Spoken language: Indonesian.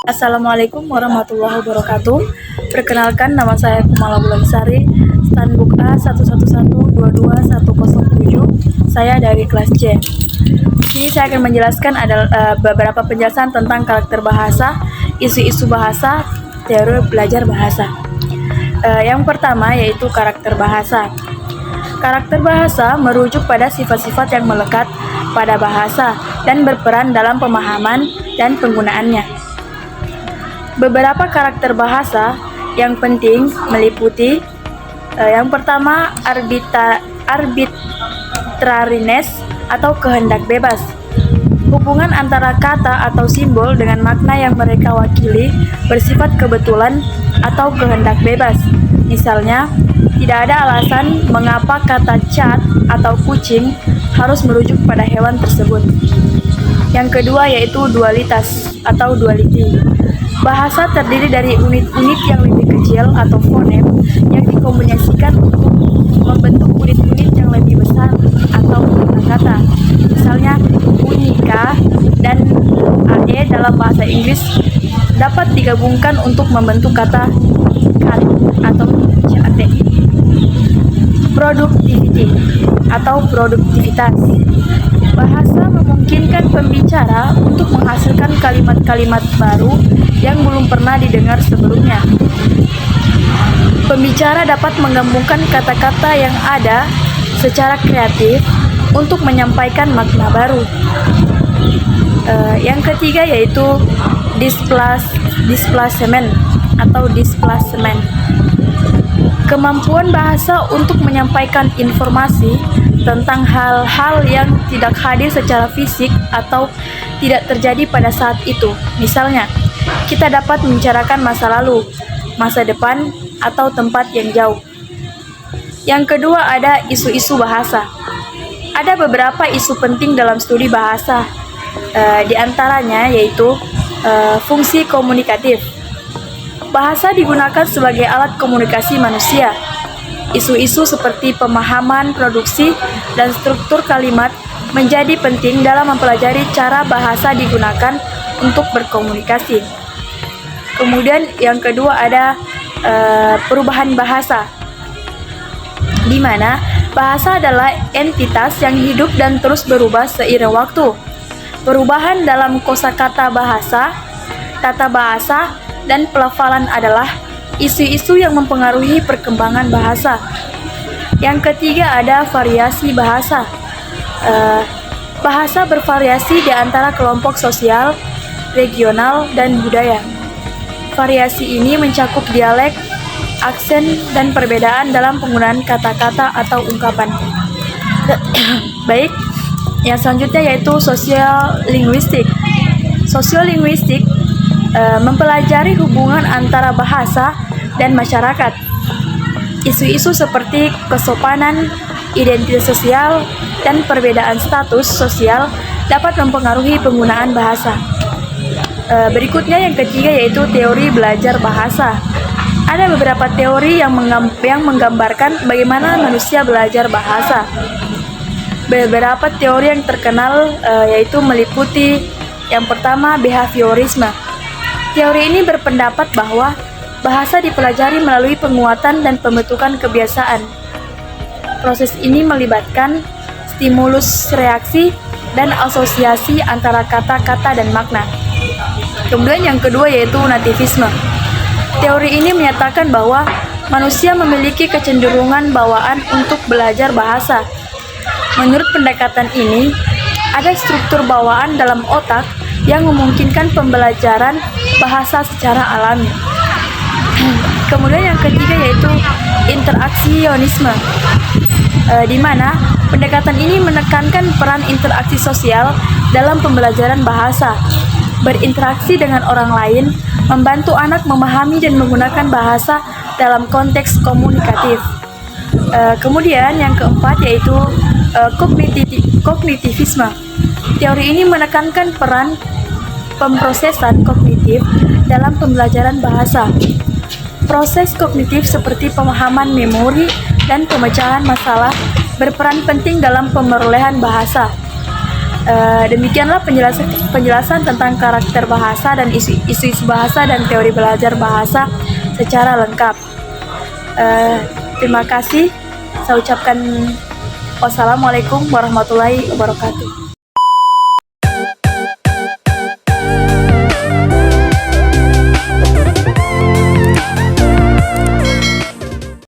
Assalamualaikum warahmatullahi wabarakatuh. Perkenalkan, nama saya Kumala Bulansari, Standbook A 11122107. Saya dari kelas C. Di sini saya akan menjelaskan beberapa penjelasan tentang karakter bahasa, isu-isu bahasa, teori belajar bahasa. Yang pertama yaitu karakter bahasa. Karakter bahasa merujuk pada sifat-sifat yang melekat pada bahasa dan berperan dalam pemahaman dan penggunaannya. Beberapa karakter bahasa yang penting meliputi yang pertama arbitrariness atau kehendak bebas. Hubungan antara kata atau simbol dengan makna yang mereka wakili bersifat kebetulan atau kehendak bebas. Misalnya, tidak ada alasan mengapa kata cat atau kucing harus merujuk pada hewan tersebut. Yang kedua yaitu dualitas atau duality. Bahasa terdiri dari unit-unit yang lebih kecil atau fonem yang dikombinasikan untuk membentuk unit-unit yang lebih besar atau kata-kata. Misalnya, unika dan AE dalam bahasa Inggris dapat digabungkan untuk membentuk kata cat atau CAT. Productivity atau produktivitas. Bahasa memungkinkan pembicara untuk menghasilkan kalimat-kalimat baru yang belum pernah didengar sebelumnya. Pembicara dapat menggabungkan kata-kata yang ada secara kreatif untuk menyampaikan makna baru. Yang ketiga yaitu displacement atau displacement. Kemampuan bahasa untuk menyampaikan informasi tentang hal-hal yang tidak hadir secara fisik atau tidak terjadi pada saat itu. Misalnya, kita dapat membicarakan masa lalu, masa depan, atau tempat yang jauh. Yang kedua ada isu-isu bahasa. Ada beberapa isu penting dalam studi bahasa, di antaranya yaitu fungsi komunikatif. Bahasa digunakan sebagai alat komunikasi manusia. Isu-isu seperti pemahaman, produksi, dan struktur kalimat menjadi penting dalam mempelajari cara bahasa digunakan untuk berkomunikasi. Kemudian yang kedua ada perubahan bahasa, di mana bahasa adalah entitas yang hidup dan terus berubah seiring waktu. Perubahan dalam kosakata bahasa, tata bahasa, dan pelafalan adalah isu-isu yang mempengaruhi perkembangan bahasa. Yang ketiga ada variasi bahasa. Bahasa bervariasi di antara kelompok sosial, regional, dan budaya. Variasi ini mencakup dialek, aksen, dan perbedaan dalam penggunaan kata-kata atau ungkapan. Baik, yang selanjutnya yaitu sosiolinguistik. Sosiolinguistik mempelajari hubungan antara bahasa dan masyarakat. Isu-isu seperti kesopanan, identitas sosial, dan perbedaan status sosial dapat mempengaruhi penggunaan bahasa. Berikutnya yang ketiga yaitu teori belajar bahasa. Ada beberapa teori yang menggambarkan bagaimana manusia belajar bahasa. Beberapa teori yang terkenal yaitu meliputi yang pertama behaviorisme. Teori ini berpendapat bahwa bahasa dipelajari melalui penguatan dan pembentukan kebiasaan. Proses ini melibatkan stimulus reaksi dan asosiasi antara kata-kata dan makna. Kemudian yang kedua yaitu nativisme. Teori ini menyatakan bahwa manusia memiliki kecenderungan bawaan untuk belajar bahasa. Menurut pendekatan ini, ada struktur bawaan dalam otak yang memungkinkan pembelajaran bahasa secara alami. Kemudian yang ketiga yaitu interaksionisme, di mana pendekatan ini menekankan peran interaksi sosial dalam pembelajaran bahasa. Berinteraksi dengan orang lain membantu anak memahami dan menggunakan bahasa dalam konteks komunikatif. Kemudian yang keempat yaitu kognitivisme. Teori ini menekankan peran pemrosesan kognitif dalam pembelajaran bahasa. Proses kognitif seperti pemahaman memori dan pemecahan masalah berperan penting dalam pemerolehan bahasa. Demikianlah penjelasan tentang karakter bahasa dan isu-isu bahasa dan teori belajar bahasa secara lengkap. Terima kasih. Saya ucapkan wassalamualaikum warahmatullahi wabarakatuh.